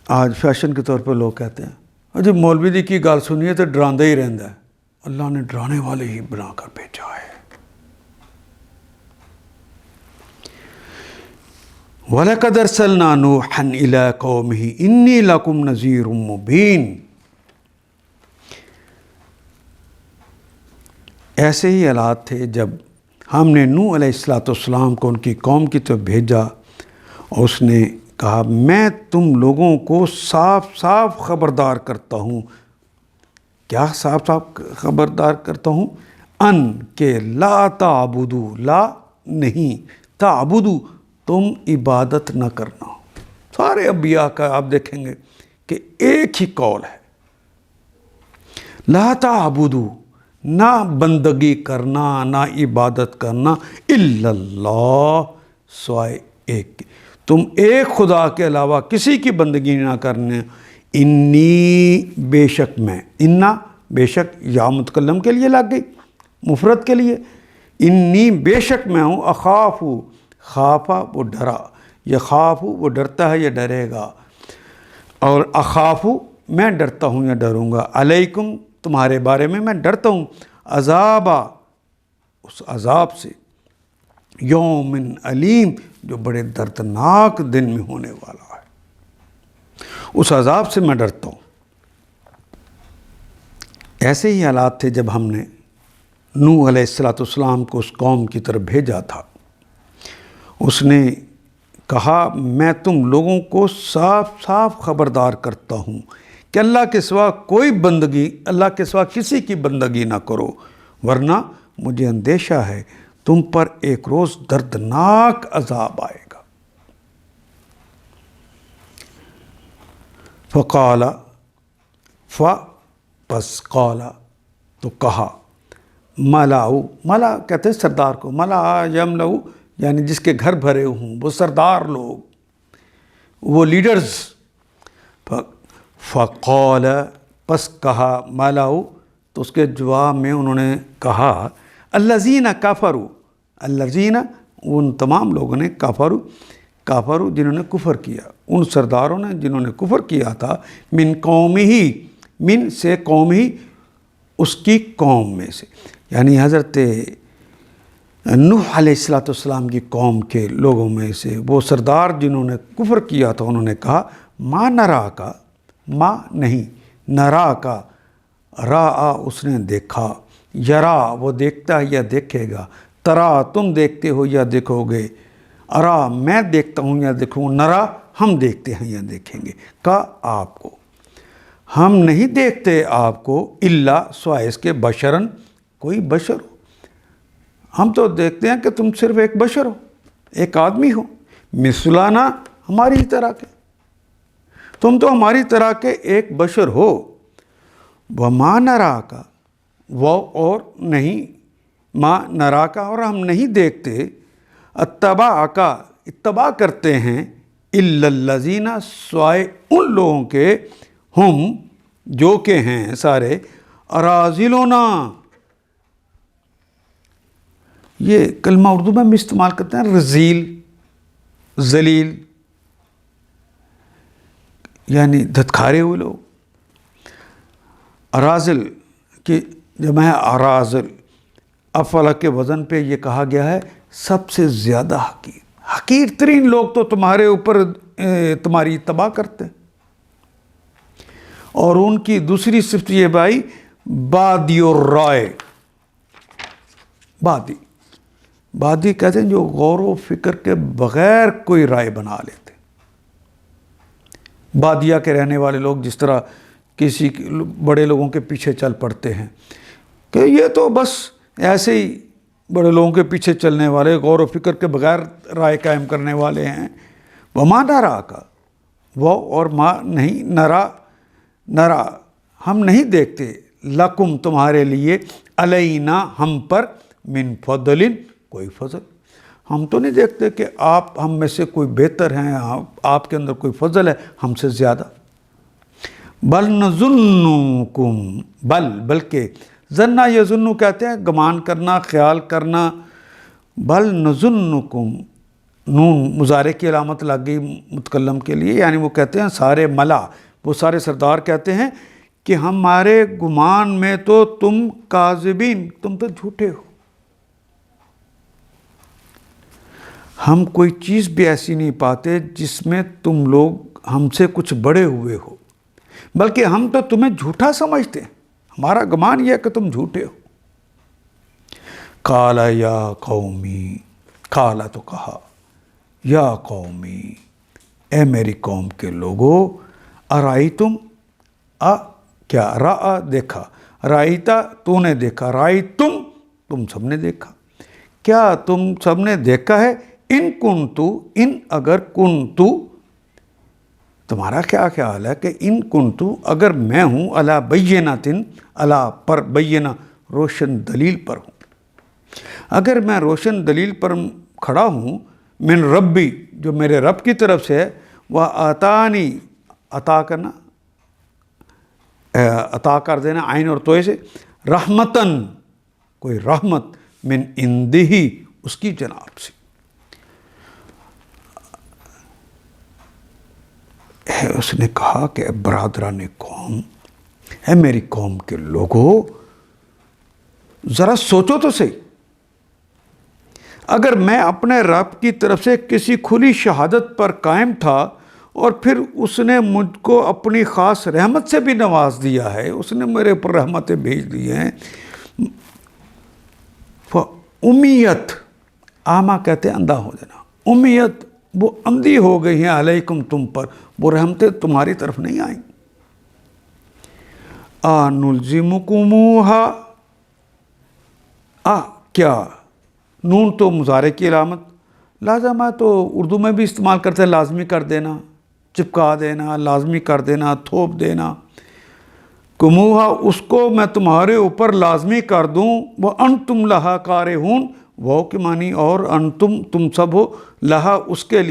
آج فیشن کے طور پہ لوگ کہتے ہیں جب مولوی دی کی گل سنیے تو ڈراندہ ہی رہندا ہے. اللہ نے ڈرانے والے ہی بنا کر بھیجا ہے. وَلَقَدْ أَرْسَلْنَا نُوحًا إِلَىٰ قَوْمِهِ إِنِّي لَكُمْ نَذِيرٌ مُّبِينٌ. ایسے ہی حالات تھے جب ہم نے نوح علیہ السلام کو ان کی قوم کی طرف بھیجا اور اس نے کہا میں تم لوگوں کو صاف صاف خبردار کرتا ہوں. کیا صاف صاف خبردار کرتا ہوں؟ ان کہ لا تعبدو، لا نہیں، تعبدو تم عبادت نہ کرنا. سارے انبیاء کا آپ دیکھیں گے کہ ایک ہی قول ہے، لا تعبدو، نہ بندگی کرنا نہ عبادت کرنا، الا اللہ، سوائے ایک، تم ایک خدا کے علاوہ کسی کی بندگی نہ کرنے. انی، بے شک میں، انا بے شک یا متکلم کے لیے لگ گئی، مفرد کے لیے. انی بے شک میں ہوں، اخاف، خافا وہ ڈرا، یخاف وہ ڈرتا ہے یا ڈرے گا، اور اخاف میں ڈرتا ہوں یا ڈروں گا، علیکم تمہارے بارے میں ڈرتا ہوں، عذابا اس عذاب سے، یوم علیم جو بڑے دردناک دن میں ہونے والا ہے، اس عذاب سے میں ڈرتا ہوں. ایسے ہی حالات تھے جب ہم نے نوح علیہ السلام کو اس قوم کی طرف بھیجا تھا. اس نے کہا میں تم لوگوں کو صاف صاف خبردار کرتا ہوں کہ اللہ کے سوا کوئی بندگی، اللہ کے سوا کسی کی بندگی نہ کرو، ورنہ مجھے اندیشہ ہے تم پر ایک روز دردناک عذاب آئے گا. فقال، پس قالا تو کہا، ملاؤ، ملا کہتے ہیں سردار کو، ملا یملؤ یعنی جس کے گھر بھرے ہوں، وہ سردار لوگ، وہ لیڈرز. فقال پس کہا، ملاؤ تو اس کے جواب میں انہوں نے کہا، الذین کفروا، الذین ان تمام لوگوں نے، کفروا جنہوں نے کفر کیا، ان سرداروں نے جنہوں نے کفر کیا تھا، من قومہ، من سے قوم ہی، اس کی قوم میں سے، یعنی حضرت نوح علیہ السلام کی قوم کے لوگوں میں سے وہ سردار جنہوں نے کفر کیا تھا. انہوں نے کہا ما نرا کا، ما نہیں، نرا کا، را اس نے دیکھا، یرا وہ دیکھتا ہے یا دیکھے گا، ترا تم دیکھتے ہو یا دیکھو گے، ارا میں دیکھتا ہوں یا دیکھوں، نرا ہم دیکھتے ہیں یا دیکھیں گے، کا آپ کو، ہم نہیں دیکھتے آپ کو، الا سوائے اس کے بشرن، کوئی بشر ہو، ہم تو دیکھتے ہیں کہ تم صرف ایک بشر ہو، ایک آدمی ہو، مثلانا ہماری طرح کے، تم تو ہماری طرح کے ایک بشر ہو. وما نرا کا، وہ اور نہیں، ما نرا کا اور ہم نہیں دیکھتے، اتبع کا اتباع کرتے ہیں، الا الذین سوائے ان لوگوں کے، ہم جو کہ ہیں سارے، اراذلنا، یہ کلمہ اردو میں ہم استعمال کرتے ہیں رذیل، ذلیل، یعنی دھتکارے ہوئے لوگ. اراذل کی جمع ہے اراذل، افعل کے وزن پہ یہ کہا گیا ہے سب سے زیادہ حقیر، حقیر ترین لوگ تو تمہارے اوپر تمہاری اتباع کرتے ہیں. اور ان کی دوسری صفت یہ بھائی، بادی الرائے، بادی کہتے ہیں جو غور و فکر کے بغیر کوئی رائے بنا لیتے. بادیہ کے رہنے والے لوگ جس طرح کسی بڑے لوگوں کے پیچھے چل پڑتے ہیں کہ یہ تو بس ایسے ہی بڑے لوگوں کے پیچھے چلنے والے، غور و فکر کے بغیر رائے قائم کرنے والے ہیں. وما نرا کا، وہ اور ما نہیں، نرا ہم نہیں دیکھتے، لکم تمہارے لیے، علینا ہم پر، من فضل کوئی فضل، ہم تو نہیں دیکھتے کہ آپ ہم میں سے کوئی بہتر ہیں، آپ کے اندر کوئی فضل ہے ہم سے زیادہ. بل نظنکم، بلکہ ظنّ یظنّ کہتے ہیں گمان کرنا، خیال کرنا. بل نظنکم، نون مضارع کی علامت لگ گئی متکلم کے لیے، یعنی وہ کہتے ہیں سارے ملا، وہ سارے سردار کہتے ہیں کہ ہمارے گمان میں تو تم کاذبین، تم تو جھوٹے ہو، ہم کوئی چیز بھی ایسی نہیں پاتے جس میں تم لوگ ہم سے کچھ بڑے ہوئے ہو، بلکہ ہم تو تمہیں جھوٹا سمجھتے ہیں، ہمارا گمان یہ ہے کہ تم جھوٹے ہو۔ قال یا قومی، قال تو کہا، یا قومی اے میری قوم کے لوگو، ارائیتم، کیا رأ دیکھا، رائیتا تو نے دیکھا، رائیتم تم سب نے دیکھا، کیا تم سب نے دیکھا ہے، ان کنتو، ان اگر کنتو، تمہارا کیا خیال ہے کہ ان کنتو اگر میں ہوں، علی بینۃ، علی پر، بینہ روشن دلیل پر ہوں، اگر میں روشن دلیل پر کھڑا ہوں، من ربی جو میرے رب کی طرف سے ہے، وہ آتانی، عطا کرنا، عطا کر دینا عین اور توئے سے، رحمتاً کوئی رحمت، من عندہ اس کی جناب سے۔ اس نے کہا کہ برادران قوم، اے میری قوم کے لوگوں، ذرا سوچو تو صحیح، اگر میں اپنے رب کی طرف سے کسی کھلی شہادت پر قائم تھا اور پھر اس نے مجھ کو اپنی خاص رحمت سے بھی نواز دیا ہے، اس نے میرے اوپر رحمتیں بھیج دی ہیں، امیت، آما کہتے ہیں اندھا ہو جانا، امیت وہ اندھی ہو گئی ہیں، علیکم تم پر، وہ رحمتیں تمہاری طرف نہیں آئیں، نلزمکموہا، کیا، نون تو مضارع کی علامت، لازمہ تو اردو میں بھی استعمال کرتے ہیں، لازمی کر دینا، چپکا دینا، لازمی کر دینا، تھوپ دینا، کموہا اس کو میں تمہارے اوپر لازمی کر دوں، وہ انتم لہا کارہون، وہ کے معنی اور، انتم تم سب ہو، لہا اس کے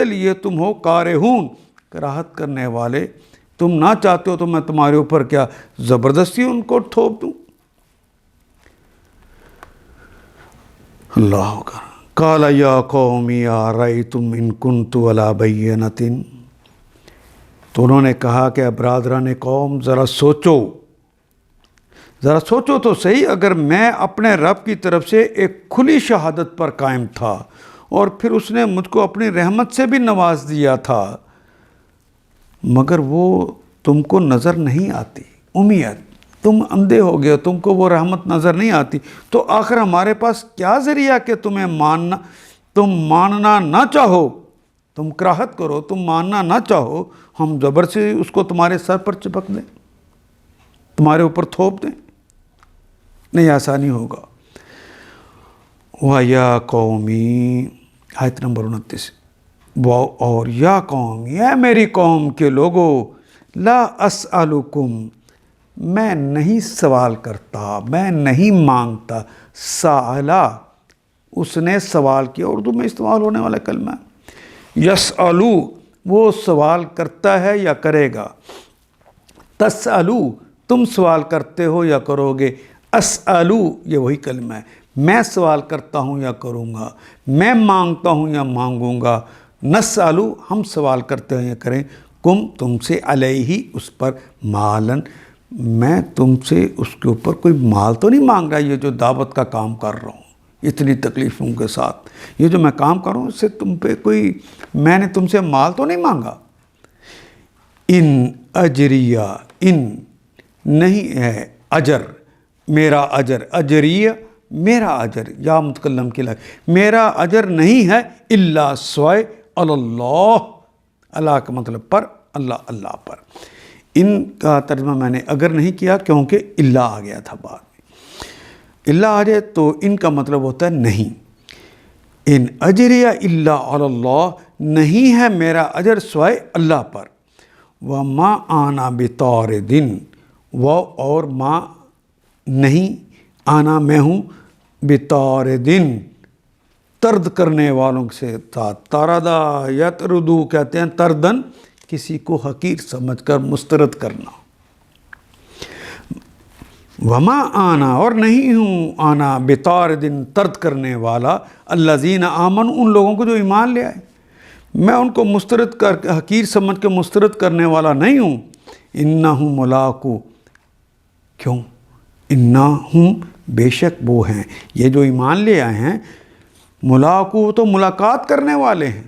لیے تم ہو، کارہون کراہت کرنے والے، تم نہ چاہتے ہو تو میں تمہارے اوپر کیا زبردستی ان کو تھوپ دوں۔ اللہ اکبر۔ قال یا قوم ارأیتم ان کنت علی بینۃ، تو انہوں نے کہا کہ برادران قوم ذرا سوچو تو صحیح، اگر میں اپنے رب کی طرف سے ایک کھلی شہادت پر قائم تھا اور پھر اس نے مجھ کو اپنی رحمت سے بھی نواز دیا تھا، مگر وہ تم کو نظر نہیں آتی، امیت، تم اندھے ہو گئے، تم کو وہ رحمت نظر نہیں آتی، تو آخر ہمارے پاس کیا ذریعہ کہ تم ماننا نہ چاہو، تم کراہت کرو، تم ماننا نہ چاہو، ہم زبر سے اس کو تمہارے سر پر چپک دیں، تمہارے اوپر تھوپ دیں، نہیں ایسا نہیں ہوگا۔ وَيَا قَوْمِي، آیت نمبر 29، اور یا قومی، اے میری قوم کے لوگو، لا اسألکم، میں نہیں سوال کرتا، میں نہیں مانگتا، سائلہ اس نے سوال کیا، اردو میں استعمال ہونے والا کلمہ ہے، یسألو وہ سوال کرتا ہے یا کرے گا، تسألو تم سوال کرتے ہو یا کرو گے، اسألو یہ وہی کلمہ ہے، میں سوال کرتا ہوں یا کروں گا، میں مانگتا ہوں یا مانگوں گا، نسألو ہم سوال کرتے ہیں یا کریں، تم سے علیہ اس پر، مالن میں تم سے اس کے اوپر کوئی مال تو نہیں مانگ رہا، یہ جو دعوت کا کام کر رہا ہوں اتنی تکلیفوں کے ساتھ، یہ جو میں کام کر رہا ہوں اس سے تم پہ کوئی، میں نے تم سے مال تو نہیں مانگا، ان اجریہ، ان نہیں ہے اجر، میرا اجر، اجریہ میرا اجر، یا متکلم کی لائے، میرا اجر نہیں ہے، الا سوائے اللہ، اللہ کا مطلب پر، اللہ پر، ان کا ترجمہ میں نے اگر نہیں کیا کیونکہ الا آ گیا تھا بعد میں، الا آ جائے تو ان کا مطلب ہوتا ہے نہیں، ان اجریہ الا علی اللہ، نہیں ہے میرا اجر سوائے اللہ پر، وما آنا بطاردن، اور ما نہیں، آنا میں ہوں، بطاردن طرد کرنے والوں سے تھا، تردہ یطردو کہتے ہیں تردن، کسی کو حقیر سمجھ کر مسترد کرنا، وما آنا اور نہیں ہوں آنا بطارد طرد کرنے والا الذین آمن ان لوگوں کو جو ایمان لے آئے، میں ان کو مسترد کر حقیر سمجھ کے مسترد کرنے والا نہیں ہوں۔ انہم ملاقو، کیوں؟ انہم بے شک وہ ہیں، یہ جو ایمان لے آئے ہیں، ملاقو تو ملاقات کرنے والے ہیں۔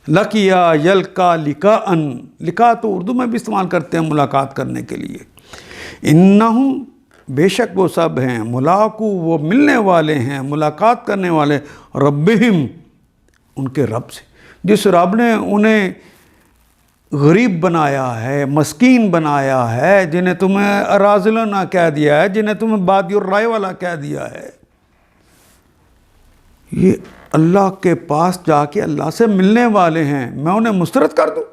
لقیا یلقا لقاءً، لقاء تو اردو میں بھی استعمال کرتے ہیں ملاقات کرنے کے لیے۔ انہم بے شک وہ سب ہیں، ملاقو وہ ملنے والے ہیں، ملاقات کرنے والے، ربہم ان کے رب سے، جس رب نے انہیں غریب بنایا ہے، مسکین بنایا ہے، جنہیں تمہیں اراذلنا کہہ دیا ہے، جنہیں تمہیں بادی الرائے والا کہہ دیا ہے، یہ اللہ کے پاس جا کے اللہ سے ملنے والے ہیں، میں انہیں مسترد کر دوں؟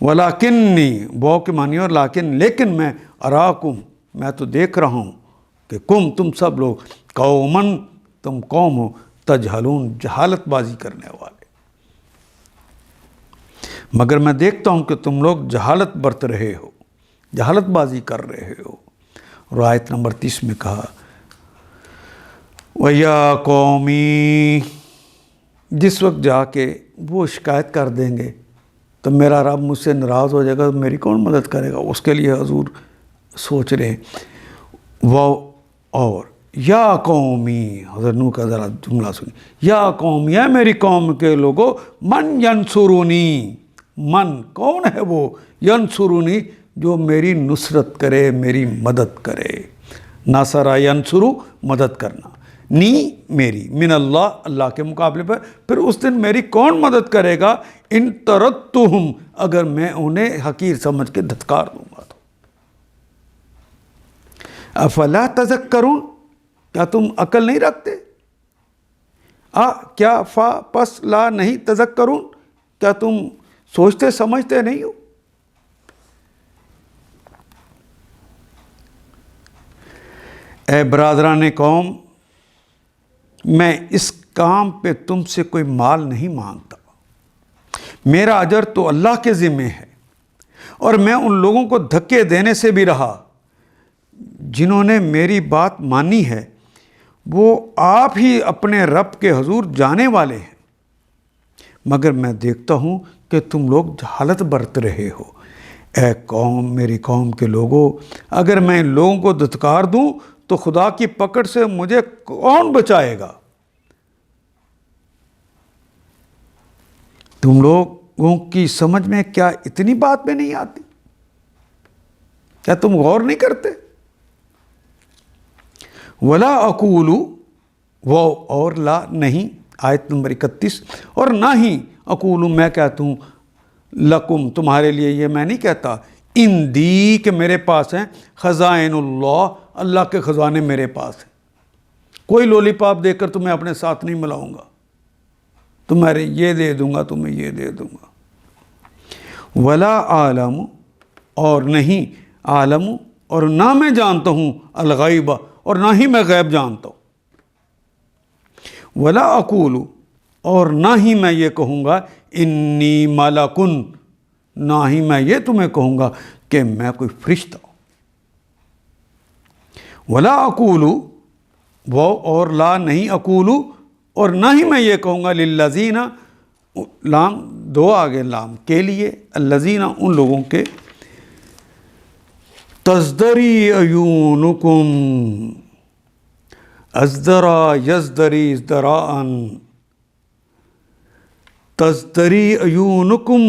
وَلَكِنِّي وہ کے معنی اور لیکن، لیکن میں اراکم میں تو دیکھ رہا ہوں کہ تم سب لوگ قومن تم قوم ہو، تجہلون جہالت بازی کرنے والے، مگر میں دیکھتا ہوں کہ تم لوگ جہالت برت رہے ہو، جہالت بازی کر رہے ہو۔ اور آیت نمبر 30 میں کہا وَيَا قَوْمِي، جس وقت جا کے وہ شکایت کر دیں گے تو میرا رب مجھ سے ناراض ہو جائے گا، تو میری کون مدد کرے گا؟ اس کے لیے حضور سوچ رہے ہیں۔ وہ اور یا قومی، حضرت نوح کا ذرا جملہ سنی، یا قوم، یا میری قوم کے لوگوں، من ینصرونی، من کون ہے وہ، ینصرونی جو میری نصرت کرے، میری مدد کرے۔ ناصرہ ینصرو مدد کرنا، نی میری، من اللہ اللہ کے مقابلے پر، پھر اس دن میری کون مدد کرے گا؟ ان طردتہم اگر میں انہیں حقیر سمجھ کے دھتکار دوں گا تو۔ افلا تذکرون، کیا تم عقل نہیں رکھتے؟ کیا فا پس لا نہیں تذکرون، کیا تم سوچتے سمجھتے نہیں ہو؟ اے برادران قوم، میں اس کام پہ تم سے کوئی مال نہیں مانگتا، میرا اجر تو اللہ کے ذمے ہے، اور میں ان لوگوں کو دھکے دینے سے بھی رہا جنہوں نے میری بات مانی ہے، وہ آپ ہی اپنے رب کے حضور جانے والے ہیں، مگر میں دیکھتا ہوں کہ تم لوگ جہالت برت رہے ہو۔ اے قوم، میری قوم کے لوگوں، اگر میں ان لوگوں کو دھتکار دوں تو خدا کی پکڑ سے مجھے کون بچائے گا؟ تم لوگوں کی سمجھ میں کیا اتنی بات میں نہیں آتی؟ کیا تم غور نہیں کرتے؟ ولا اقول، وہ اور لا نہیں، آیت نمبر 31، اور نہ ہی اقول میں کہتا ہوں، لکم تمہارے لیے، یہ میں نہیں کہتا، اندی کہ میرے پاس ہیں، خزائن اللہ اللہ کے خزانے میرے پاس ہیں، کوئی لولی پاپ دے کر تمہیں اپنے ساتھ نہیں ملاؤں گا، تمہارے یہ دے دوں گا، تمہیں یہ دے دوں گا۔ ولا عالم، اور نہیں عالم، اور نہ میں جانتا ہوں، الغیب، اور نہ ہی میں غیب جانتا ہوں۔ ولا اقول، اور نہ ہی میں یہ کہوں گا، انی ملکن، نہ ہی میں یہ تمہیں کہوں گا کہ میں کوئی فرشتہ ہوں۔ ولا اقول، وہ اور لا نہیں، اقول، اور نہ ہی میں یہ کہوں گا، للذین، لام دو آگے لام کے لیے، الذین ان لوگوں کے، تزدری اعینکم، ازدرا یزدری ازدراءً، تزدری اعینکم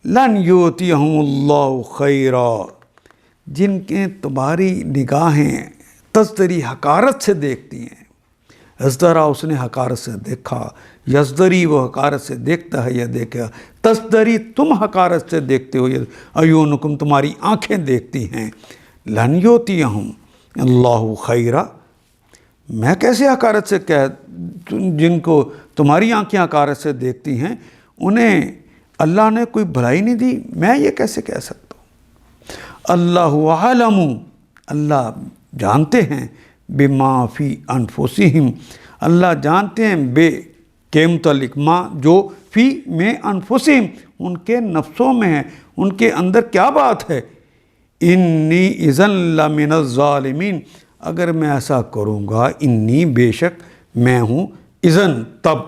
لن یؤتیہم اللہ خیرا، جن کے تمہاری نگاہیں تزدری حقارت سے دیکھتی ہیں، ازدرا اس نے حقارت سے دیکھا، یزدری وہ حقارت سے دیکھتا ہے یا دیکھا، تزدری تم حقارت سے دیکھتے ہو، اعینکم تمہاری آنکھیں دیکھتی ہیں، لن یؤتیہم اللہ خیرا، میں کیسے حقارت سے جن کو تمہاری آنکھیں حقارت سے دیکھتی ہیں انہیں اللہ نے کوئی بھلائی نہیں دی، میں یہ کیسے کہہ سکتا ہوں؟ اللہ عالم، اللہ جانتے ہیں، بما فی انفسہم، اللہ جانتے ہیں بے کے متعلق، ما جو فی میں انفسہم ان کے نفسوں میں ہے، ان کے اندر کیا بات ہے، انی اذن لمن الظالمین، اگر میں ایسا کروں گا، انی بے شک میں ہوں، اذن تب،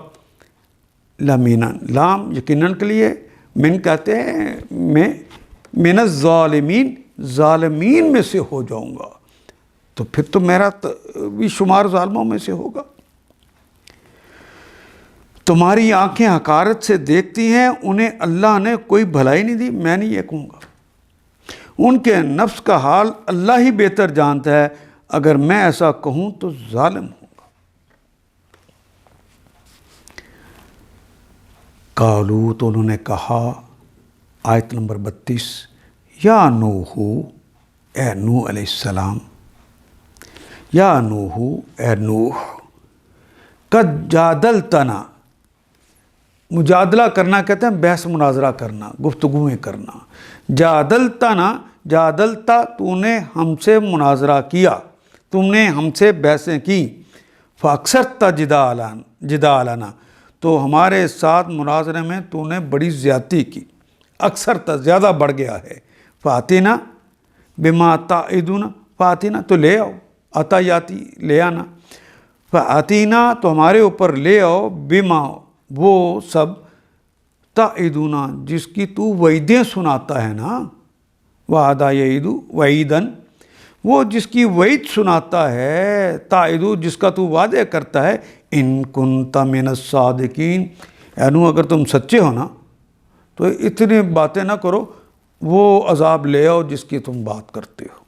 لمن لام یقیناً کے لیے، من کہتے ہیں میں، من الظالمین ظالمین میں سے ہو جاؤں گا، تو پھر تو میرا بھی شمار ظالموں میں سے ہوگا۔ تمہاری آنکھیں حقارت سے دیکھتی ہیں، انہیں اللہ نے کوئی بھلائی نہیں دی، میں نہیں یہ کہوں گا۔ ان کے نفس کا حال اللہ ہی بہتر جانتا ہے، اگر میں ایسا کہوں تو ظالم ہوں گا۔ قالو، تو انہوں نے کہا، آیت نمبر 32، یا نوح، اے نوح علیہ السلام، یا نوح، اے نوح، قد جادلتنا، مجادلہ کرنا کہتے ہیں بحث مناظرہ کرنا، گفتگویں کرنا، جادلتنا، جادلتا تو نے ہم سے مناظرہ کیا، تم نے ہم سے بحثیں کی، فاکثرت جدالنا، تو ہمارے ساتھ مناظرے میں تو نے بڑی زیادتی کی، اکثر تا زیادہ بڑھ گیا ہے، فاتینا بما تعدنا، فاتینا تو لے آؤ، عطا یاتی لے آنا، فاتینا تو ہمارے اوپر لے آؤ، بما وہ سب، تعدنا جس کی تو وعیدیں سناتا ہے نا، وعدہ یعیدو وعیدن، وہ جس کی وعید سناتا ہے، تعدو جس کا تو وعدے کرتا ہے، ان کنت من الصادقین، یعنی اگر تم سچے ہو نا تو اتنی باتیں نہ کرو، وہ عذاب لے آؤ جس کی تم بات کرتے ہو۔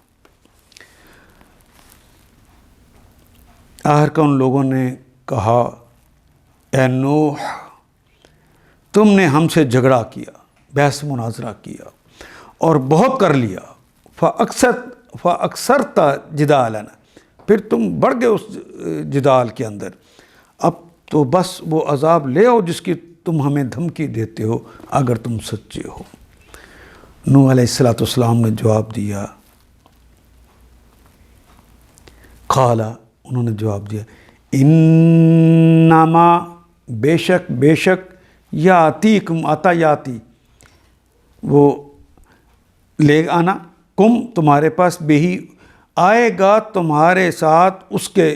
آخر کا ان لوگوں نے کہا، اے نوح، تم نے ہم سے جھگڑا کیا، بحث مناظرہ کیا اور بہت کر لیا، فاکثرت جدالنا، پھر تم بڑھ گئے اس جدال کے اندر، اب تو بس وہ عذاب لے آؤ جس کی تم ہمیں دھمکی دیتے ہو اگر تم سچے ہو۔ نوح علیہ السلام نے جواب دیا، قال، انہوں نے جواب دیا، انما بے شک یاتیکم، عطا یاتی وہ لے آنا، کم تمہارے پاس، بہی آئے گا تمہارے ساتھ اس کے،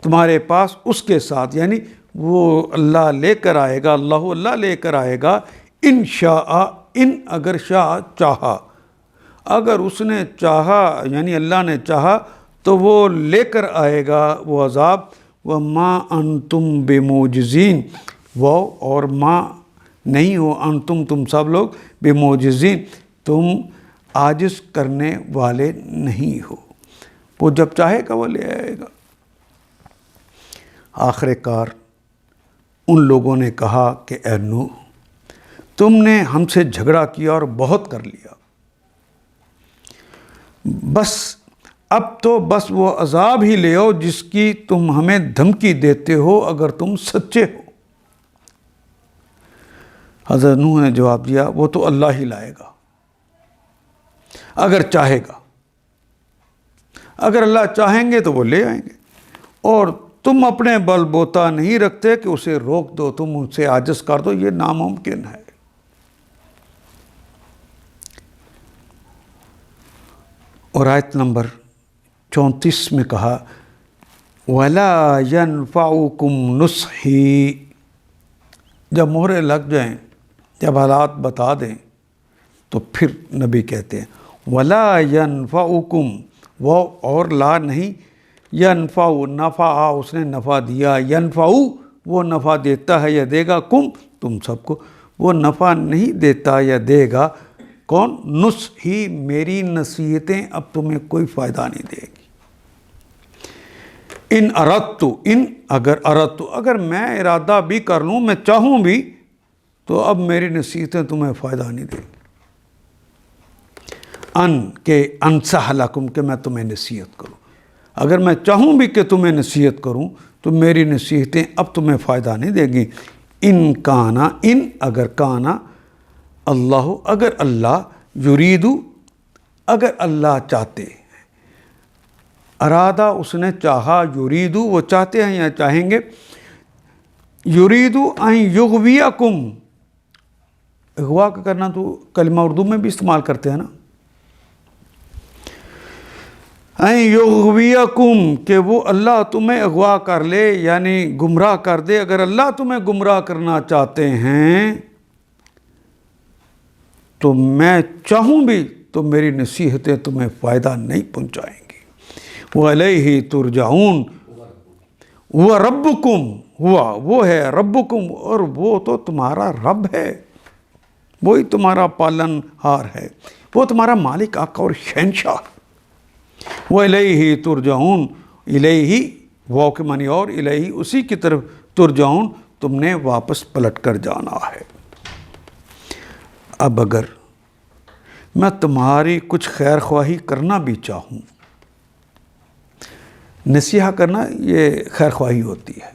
تمہارے پاس اس کے ساتھ، یعنی وہ اللہ لے کر آئے گا، اللہ لے کر آئے گا، ان شاء، ان اگر شاء چاہا، اگر اس نے چاہا یعنی اللہ نے چاہا تو وہ لے کر آئے گا وہ عذاب، وما انتم بموجزین، وہ اور ما نہیں ہو، انتم تم سب لوگ، بموجزین تم عاجز کرنے والے نہیں ہو، وہ جب چاہے گا وہ لے آئے گا۔ آخر کار ان لوگوں نے کہا کہ اے نوح، تم نے ہم سے جھگڑا کیا اور بہت کر لیا، بس اب تو بس وہ عذاب ہی لے آؤ جس کی تم ہمیں دھمکی دیتے ہو اگر تم سچے ہو۔ حضرت نوح نے جواب دیا، وہ تو اللہ ہی لائے گا اگر چاہے گا، اگر اللہ چاہیں گے تو وہ لے آئیں گے، اور تم اپنے بل بوتا نہیں رکھتے کہ اسے روک دو، تم اسے عاجز کر دو، یہ ناممکن ہے۔ اور آیت نمبر 34 میں کہا، وَلَا يَنْفَعُكُمْ نُصْحِي، جب مہرے لگ جائیں، جب حالات بتا دیں تو پھر نبی کہتے ہیں، وَلَا يَنْفَعُكُمْ، وہ اور لا نہیں، يَنْفَعُ نفع، اس نے نفع دیا، يَنْفَعُ وہ نفع دیتا ہے یا دے گا، کم تم سب کو، وہ نفع نہیں دیتا یا دے گا، کون؟ نصحی، میری نصیحتیں اب تمہیں کوئی فائدہ نہیں دے گی۔ ان اردت، ان اگر اردت، اگر میں ارادہ بھی کر لوں، میں چاہوں بھی تو اب میری نصیحتیں تمہیں فائدہ نہیں دے گی۔ کہ انصح لکم، کہ میں تمہیں نصیحت کروں، اگر میں چاہوں بھی کہ تمہیں نصیحت کروں تو میری نصیحتیں اب تمہیں فائدہ نہیں دے گی۔ ان کانا، ان اگر کانا، اللہ اگر اللہ، یریدو اگر اللہ چاہتے، ارادہ اس نے چاہا، یریدو وہ چاہتے ہیں یا چاہیں گے، یریدو ان یغویکم، اغوا کا کرنا تو کلمہ اردو میں بھی استعمال کرتے ہیں نا، این یغویکم کہ وہ اللہ تمہیں اغوا کر لے، یعنی گمراہ کر دے۔ اگر اللہ تمہیں گمراہ کرنا چاہتے ہیں تو میں چاہوں بھی تو میری نصیحتیں تمہیں فائدہ نہیں پہنچائیں گی۔ وَإِلَيْهِ تُرْجَعُونَ، وہ ربکم، وہ ہے ربکم، اور وہ تو تمہارا رب ہے، وہی تمہارا پالن ہار ہے، وہ تمہارا مالک، آقا اور شہنشاہ۔ وَإِلَيْهِ تُرْجَعُونَ، الیہ واو کے معنی اور، الیہ اسی کی طرف، ترجعون تم نے واپس پلٹ کر جانا ہے۔ اب اگر میں تمہاری کچھ خیر خواہی کرنا بھی چاہوں، نصیحت کرنا یہ خیر خواہی ہوتی ہے۔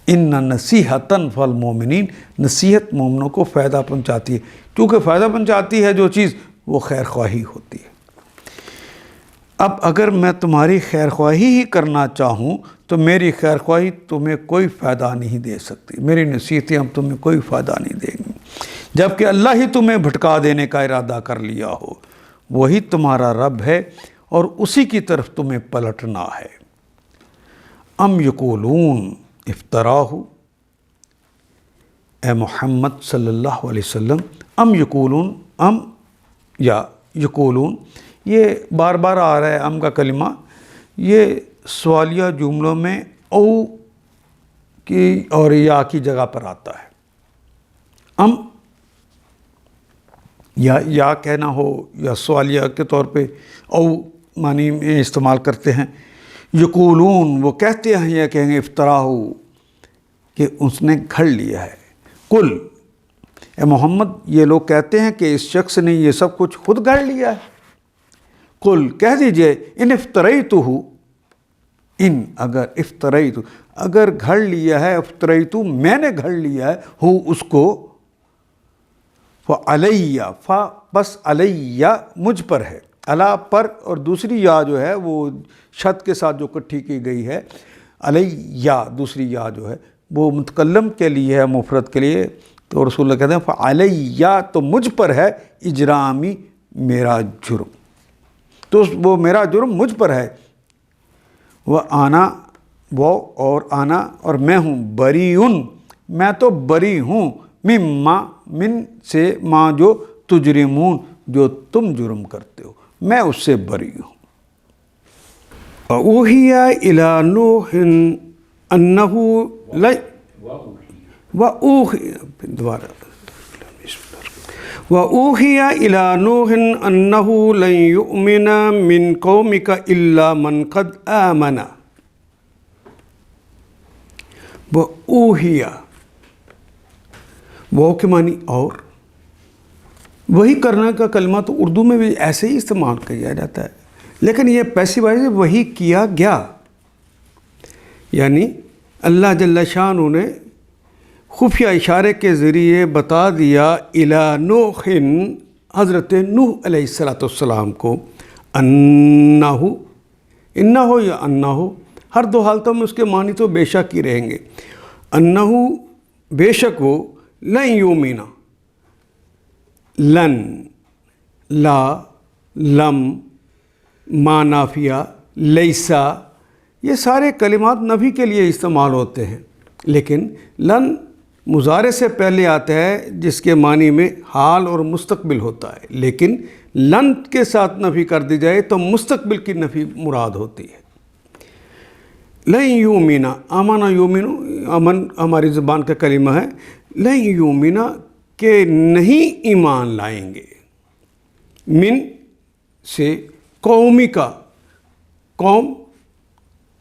ان نصیحتاً فالمؤمنین، نصیحت مومنوں کو فائدہ پہنچاتی ہے، کیونکہ فائدہ پہنچاتی ہے جو چیز، وہ خیر خواہی ہوتی ہے۔ اب اگر میں تمہاری خیر خواہی ہی کرنا چاہوں تو میری خیر خواہی تمہیں کوئی فائدہ نہیں دے سکتی، میری نصیحتیں اب تمہیں کوئی فائدہ نہیں دیں گی، جبکہ اللہ ہی تمہیں بھٹکا دینے کا ارادہ کر لیا ہو۔ وہی تمہارا رب ہے اور اسی کی طرف تمہیں پلٹنا ہے۔ ام یقولون افتراہ، اے محمد صلی اللہ علیہ وسلم، ام یقولون، ام یا یقولون، یہ بار بار آ رہا ہے ام کا کلمہ، یہ سوالیہ جملوں میں او کی اور یا کی جگہ پر آتا ہے۔ ام یا کہنا ہو یا سوالیہ کے طور پہ او معنی میں استعمال کرتے ہیں۔ یقولون، وہ کہتے ہیں یا کہیں گے افتراہ، کہ اس نے گھڑ لیا ہے۔ کل، اے محمد یہ لوگ کہتے ہیں کہ اس شخص نے یہ سب کچھ خود گھڑ لیا ہے۔ کل کہہ دیجئے، ان افتریتہ، ان اگر افتریتہ، اگر گھڑ لیا ہے، افتریتہ میں نے گھڑ لیا ہے، ہو اس کو، فعلیہ، بس علیہ مجھ پر ہے، علا پر، اور دوسری یا جو ہے وہ شد کے ساتھ جو کٹھی کی گئی ہے، علیہ دوسری یا جو ہے وہ متکلم کے لیے ہے، مفرد کے لیے، تو رسول اللہ کہتے ہیں فعلیہ، تو مجھ پر ہے، اجرامی میرا جرم، تو وہ میرا جرم مجھ پر ہے۔ وہ آنا، وہ اور آنا اور میں ہوں، بریئن، میں تو بری ہوں، مما، من سے، ما جو، تجرمون جو تم جرم کرتے ہو، میں اس سے بری ہوں۔ وَأُوحِيَ إِلَىٰ نُوحٍ أَنَّهُ وَأُوحِيَ إِلَىٰ نُوحٍ أَنَّهُ لَن يُؤْمِنَ مِن قَوْمِكَ إِلَّا مَن قَدْ آمَنَ۔ وَأُوحِيَ، وہ کے معنی اور، وہی کرنے کا کلمہ تو اردو میں بھی ایسے ہی استعمال کیا جاتا ہے، لیکن یہ پیسیو وائز وہی کیا گیا، یعنی اللہ جل شانہ نے خفیہ اشارے کے ذریعے بتا دیا الی نوح، حضرت نوح علیہ السلام کو، انہو، انہو یا انہو، ہر دو حالتوں میں اس کے معنی تو بے شک ہی رہیں گے۔ انہو بے شک وہ، لن یومنا، لن، لا، لم، ما نافیہ، لیسا، یہ سارے کلمات نفی کے لیے استعمال ہوتے ہیں، لیکن لن مضارع سے پہلے آتا ہے جس کے معنی میں حال اور مستقبل ہوتا ہے، لیکن لن کے ساتھ نفی کر دی جائے تو مستقبل کی نفی مراد ہوتی ہے۔ لن یومنا، آمنا یومن، امن ہماری زبان کا کلمہ ہے، لن یومنا کہ نہیں ایمان لائیں گے، من سے، قومی کا، قوم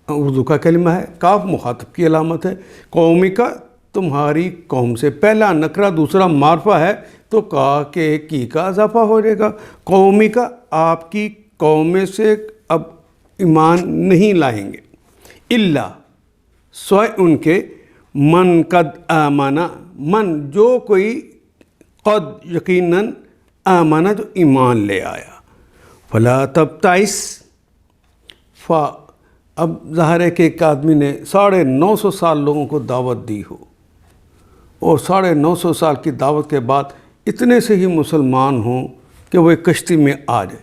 اردو کا کلمہ ہے، کاف مخاطب کی علامت ہے، قومی کا تمہاری قوم سے، پہلا نکرہ دوسرا معرفہ ہے تو کا کے کی کا اضافہ ہو جائے گا، قومی کا آپ کی قوم میں سے اب ایمان نہیں لائیں گے، الا سوائے ان کے، من قد آمنا، من جو کوئی، قد یقیناً، آمنا جو ایمان لے آیا، فلا تبتئس، اب ظاہر ہے کہ ایک آدمی نے 950 سال لوگوں کو دعوت دی ہو، اور 950 سال کی دعوت کے بعد اتنے سے ہی مسلمان ہوں کہ وہ ایک کشتی میں آ جائے،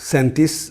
37।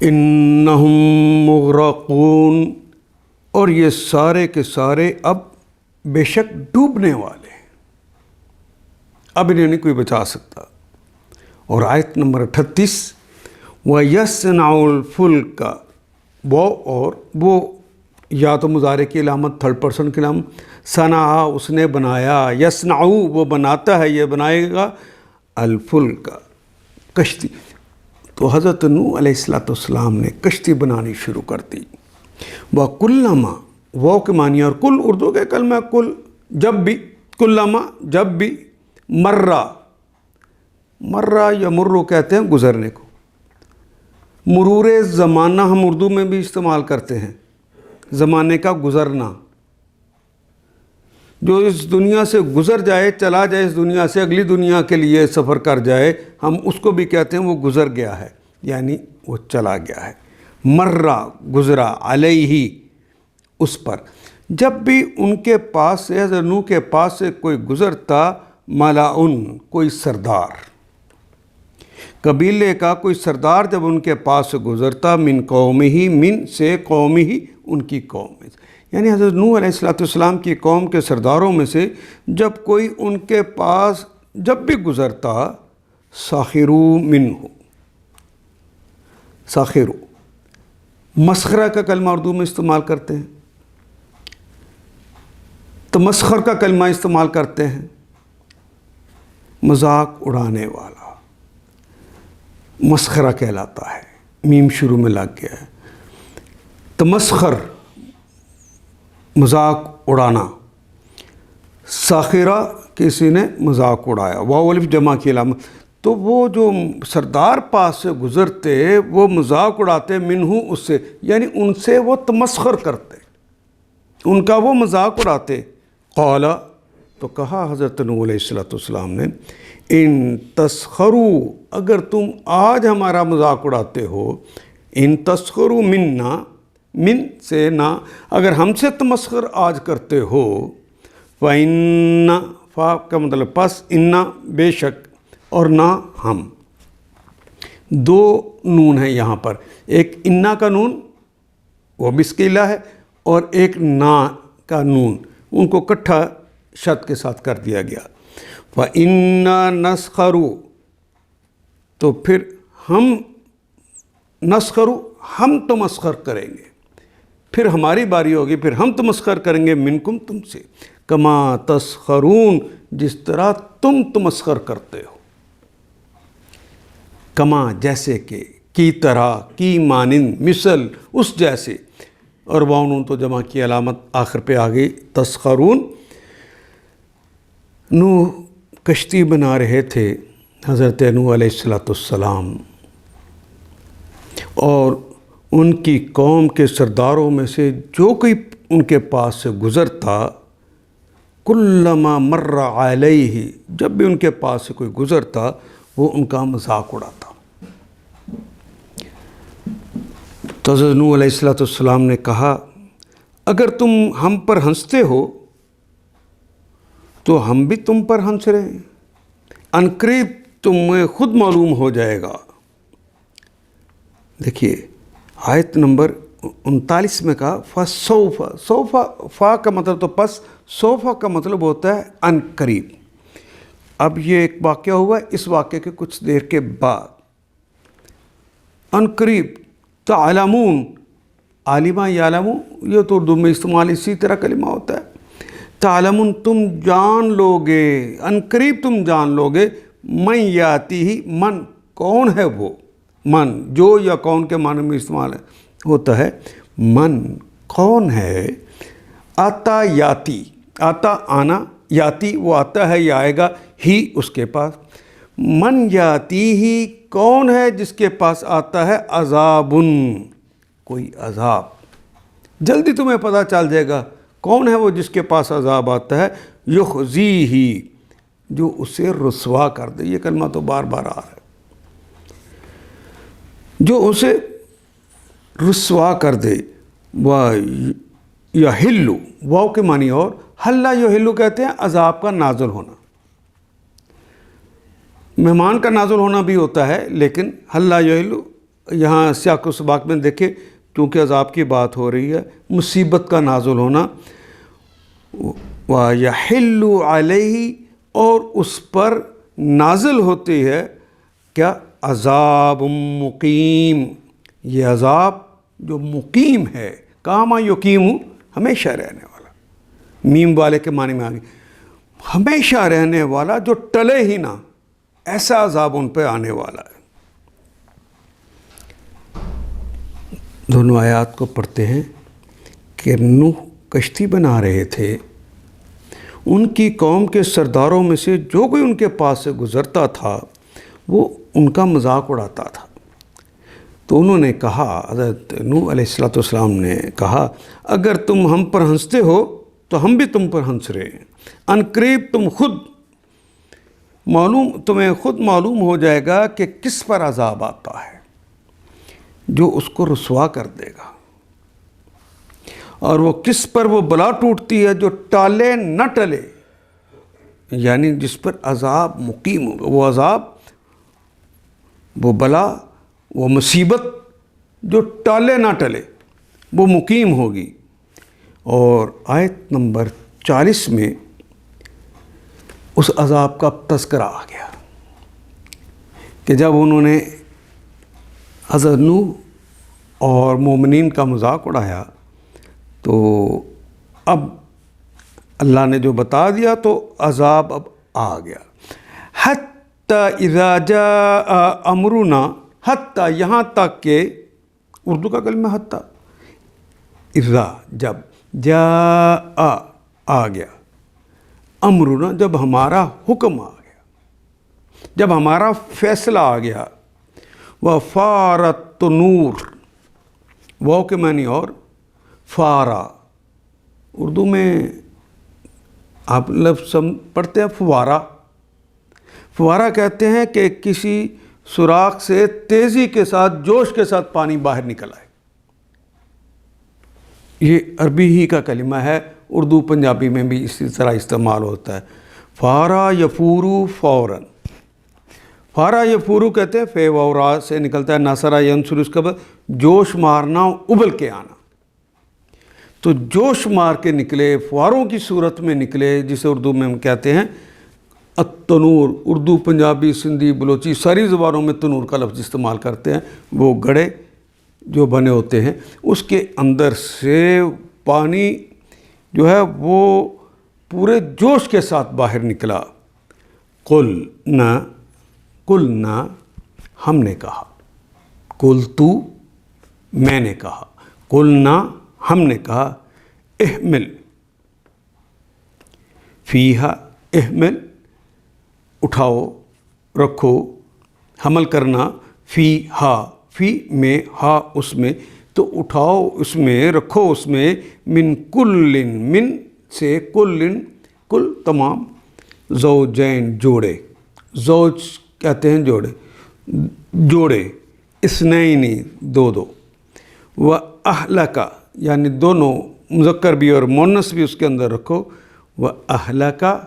انہم مغرقون، اور یہ سارے کے سارے اب بے شک ڈوبنے والے ہیں، اب انہیں نہیں کوئی بچا سکتا۔ اور آیت نمبر 38، وَيَصْنَعُ الْفُلْكَ، وہ اور وہ یا تو مضارع کی علامت، تھرڈ پرسن کی علامت، صنع اس نے بنایا، یصنع وہ بناتا ہے، یہ بنائے گا، الفلک کشتی۔ تو حضرت نوح علیہ السلام نے کشتی بنانی شروع کر دی۔ وَكُلَّمَا، وہ کے معنی، اور کل اردو کے کلمہ کل، جب بھی، کلما جب بھی، مرہ یا مرو کہتے ہیں گزرنے کو، مرور زمانہ ہم اردو میں بھی استعمال کرتے ہیں، زمانے کا گزرنا، جو اس دنیا سے گزر جائے، چلا جائے اس دنیا سے، اگلی دنیا کے لیے سفر کر جائے، ہم اس کو بھی کہتے ہیں وہ گزر گیا ہے، یعنی وہ چلا گیا ہے۔ مرہ گزرا، علیہ اس پر، جب بھی ان کے پاس سے، حضرت نوح کے پاس سے کوئی گزرتا، ملعن کوئی سردار، قبیلے کا کوئی سردار جب ان کے پاس سے گزرتا، من قوم ہی، من سے قوم ہی، ان کی قوم میں، یعنی حضرت نوح علیہ السلام کی قوم کے سرداروں میں سے جب کوئی ان کے پاس جب بھی گزرتا، ساخروا منہ، ساخروا مسخرہ کا کلمہ اردو میں استعمال کرتے ہیں، تمسخر کا کلمہ استعمال کرتے ہیں، مذاق اڑانے والا، مسخرہ کہلاتا ہے، میم شروع میں لگ گیا ہے، تمسخر مذاق اڑانا، ساخرہ کسی نے مذاق اڑایا، واو الف جمع کی علامت، تو وہ جو سردار پاس سے گزرتے وہ مذاق اڑاتے، منہ اس سے، یعنی ان سے وہ تمسخر کرتے، ان کا وہ مذاق اڑاتے۔ قال تو کہا حضرت نوح علیہ السلام نے، ان تسخروا اگر تم آج ہمارا مذاق اڑاتے ہو، ان تسخروا منا، من سے نہ، اگر ہم سے تمسخر آج کرتے ہو، فَإِنَّ، فا کا مطلب پس، اِنَّ بے شک، اور نہ ہم، دو نون ہیں یہاں پر، ایک اِنَّ کا نون وہ بسکیلا ہے، اور ایک نا کا نون، ان کو کٹھا شد کے ساتھ کر دیا گیا۔ فَإِنَّا نَسْخَرُ، تو پھر ہم، نسخرو ہم تمسخر کریں گے، پھر ہماری باری ہوگی، پھر ہم تمسخر کریں گے، منکم تم سے، کما تسخرون جس طرح تم تمسخر کرتے ہو، کما جیسے کہ، کی طرح، کی مانند، مثل اس جیسے، اور واؤن تو جمع کی علامت آخر پہ آ گئی، تسخرون۔ نوح کشتی بنا رہے تھے حضرت نوح علیہ السلام، اور ان کی قوم کے سرداروں میں سے جو کوئی ان کے پاس سے گزرتا، کلما مر علیہ، جب بھی ان کے پاس سے کوئی گزرتا وہ ان کا مذاق اڑاتا۔ تو حضرت نوح علیہ السلام نے کہا، اگر تم ہم پر ہنستے ہو تو ہم بھی تم پر ہنس رہے ہیں، عنقریب تمہیں خود معلوم ہو جائے گا۔ دیکھیے آیت نمبر 39 میں کہا، فَسَوْفَ، سوف، فا کا مطلب تو پس، سوف کا مطلب ہوتا ہے عنقریب۔ اب یہ ایک واقعہ ہوا ہے، اس واقعے کے کچھ دیر کے بعد، عنقریب، تعلمون، عالمہ یعلمو، یہ تو اردو میں استعمال اسی طرح کلمہ ہوتا ہے، تعلمون تم جان لوگے، عنقریب تم جان لوگے، من یاتی ہی، من کون ہے وہ، من جو یا کون کے معنی میں استعمال ہوتا ہے، من کون ہے، آتا یاتی، آتا آنا، یاتی وہ آتا ہے یا آئے گا، ہی اس کے پاس، من یاتی ہی کون ہے جس کے پاس آتا ہے، عذابن کوئی عذاب، جلدی تمہیں پتہ چل جائے گا کون ہے وہ جس کے پاس عذاب آتا ہے، یخزیہ جو اسے رسوا کر دے، یہ کلمہ تو بار بار آ رہا ہے، جو اسے رسوا کر دے، یحلو، واو کے معنی، اور حلہ یحلو کہتے ہیں عذاب کا نازل ہونا، مہمان کا نازل ہونا بھی ہوتا ہے، لیکن حلہ یحلو یہاں سیاق و سباق میں دیکھیں، کیونکہ عذاب کی بات ہو رہی ہے، مصیبت کا نازل ہونا، وَيَحِلُّ عَلَيْهِ، اور اس پر نازل ہوتی ہے کیا؟ عذاب مقیم، یہ عذاب جو مقیم ہے، کاما یقیم، ہمیشہ رہنے والا، میم والے کے معنی میں آگے، ہمیشہ رہنے والا جو ٹلے ہی نہ، ایسا عذاب ان پہ آنے والا ہے۔ دونوں آیات کو پڑھتے ہیں کہ نوح کشتی بنا رہے تھے، ان کی قوم کے سرداروں میں سے جو کوئی ان کے پاس سے گزرتا تھا وہ ان کا مذاق اڑاتا تھا۔ تو انہوں نے کہا، حضرت نوح علیہ السلام نے کہا، اگر تم ہم پر ہنستے ہو تو ہم بھی تم پر ہنس رہے ہیں، ان قریب تمہیں خود معلوم ہو جائے گا کہ کس پر عذاب آتا ہے جو اس کو رسوا کر دے گا، اور وہ کس پر وہ بلا ٹوٹتی ہے جو ٹالے نہ ٹلے، یعنی جس پر عذاب مقیم ہوگا، وہ عذاب، وہ بلا، وہ مصیبت جو ٹالے نہ ٹلے، وہ مقیم ہوگی۔ اور آیت نمبر 40 میں اس عذاب کا تذکرہ آ گیا کہ جب انہوں نے حضرت نوح اور مومنین کا مذاق اڑایا تو اب اللہ نے جو بتا دیا تو عذاب اب آ گیا۔ حتی اذا جاء امرنا، حتی یہاں تک کہ، اردو کا کلمہ حتی، اذا جب، جاء آ گیا، امرنا جب ہمارا حکم آ گیا، جب ہمارا فیصلہ آ گیا، وفارت التنور، واو کے معنی اور فارا، اردو میں آپ لفظ پڑھتے ہیں فوارہ، فوارہ کہتے ہیں کہ کسی سوراخ سے تیزی کے ساتھ، جوش کے ساتھ پانی باہر نکل آئے، یہ عربی ہی کا کلمہ ہے، اردو پنجابی میں بھی اسی طرح استعمال ہوتا ہے۔ فارا یفورو فوراً، فارا یفورو کہتے ہیں، فے وورا سے نکلتا ہے، ناصرہ ینصر، اس کا بعد جوش مارنا، ابل کے آنا، تو جوش مار کے نکلے، فواروں کی صورت میں نکلے، جسے اردو میں ہم کہتے ہیں التنور، اردو پنجابی سندھی بلوچی ساری زبانوں میں تنور کا لفظ استعمال کرتے ہیں، وہ گڑھے جو بنے ہوتے ہیں، اس کے اندر سے پانی جو ہے وہ پورے جوش کے ساتھ باہر نکلا۔ قلنا ہم نے کہا، قلتو میں نے کہا، قلنا ہم نے کہا، احمل فیہا، احمل اٹھاؤ، رکھو، حمل کرنا، فیہا، فی میں، ہا اس میں، تو اٹھاؤ اس میں، رکھو اس میں، من کل، من سے، کل تمام، زوجین جوڑے، زوج کہتے ہیں جوڑے، اثنین دو، و اہلکا یعنی دونوں مذکر بھی اور مؤنث بھی اس کے اندر رکھو، و اہلکا